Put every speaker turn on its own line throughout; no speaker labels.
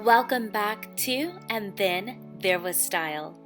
Welcome back to And Then There Was Style.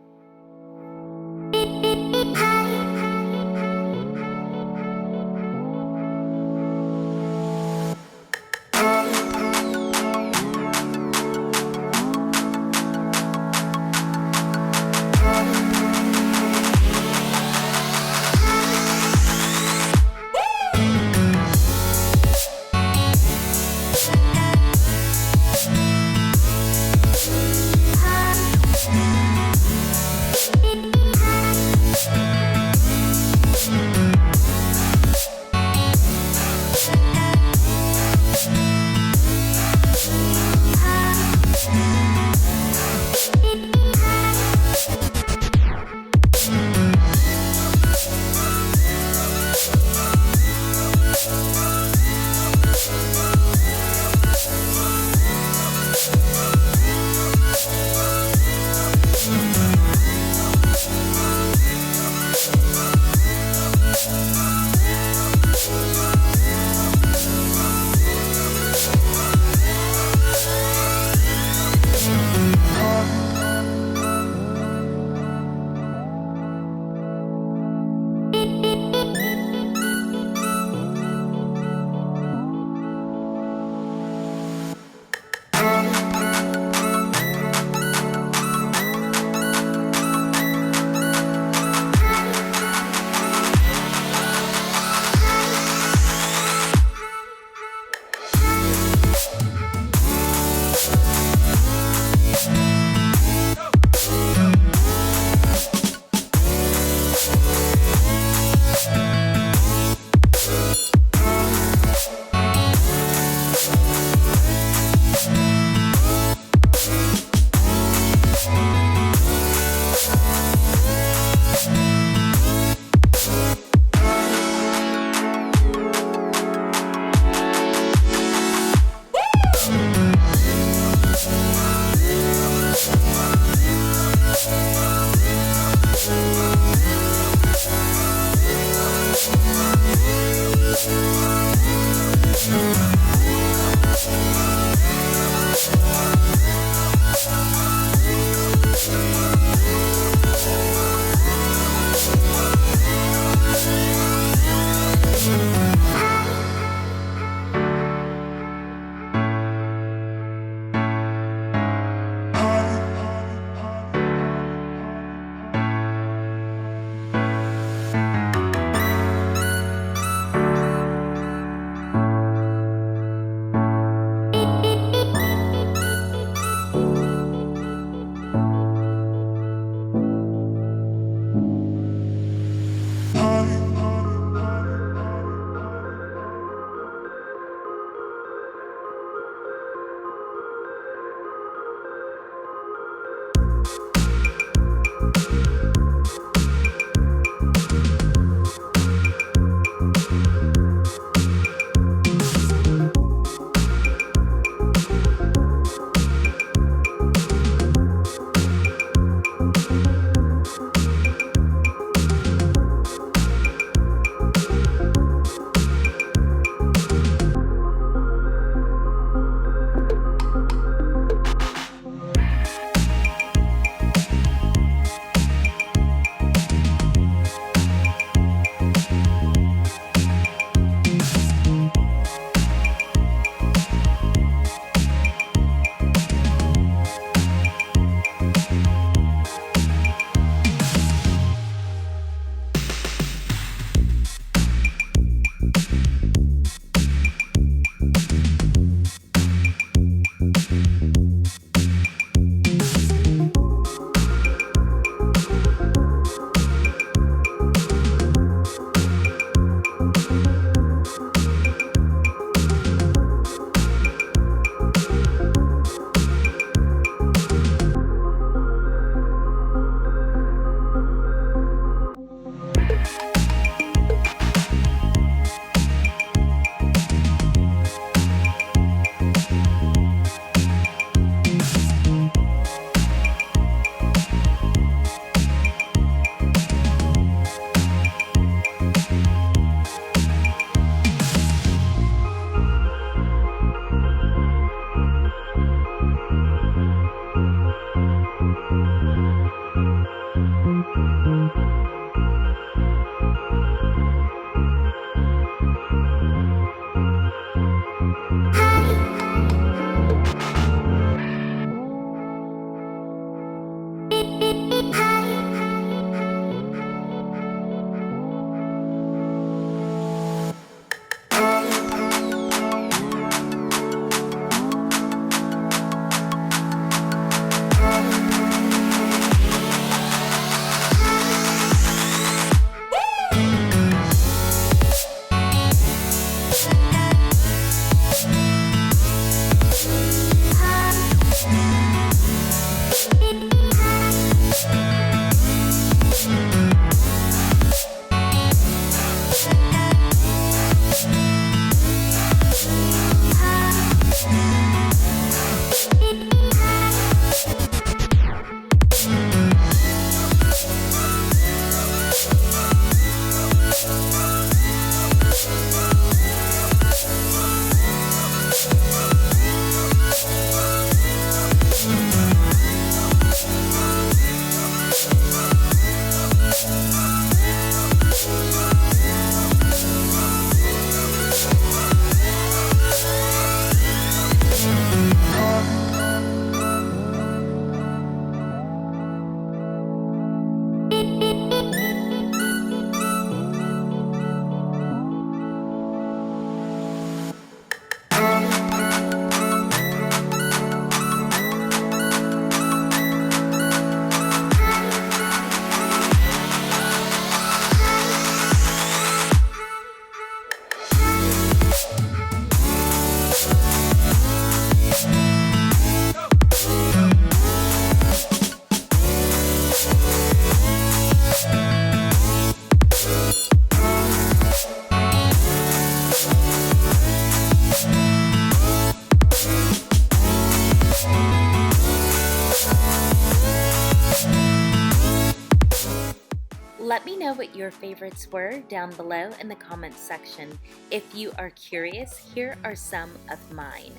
know what your favorites were down below in the comments section. If you are curious, here are some of mine.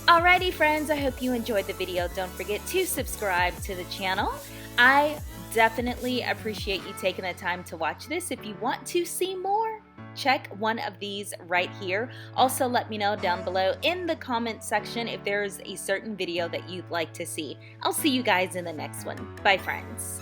Alrighty friends, I hope you enjoyed the video. Don't forget to subscribe to the channel. I definitely appreciate you taking the time to watch this. If you want to see more, check one of these right here. Also, let me know down below in the comment section if there's a certain video that you'd like to see. I'll see you guys in the next one. Bye friends.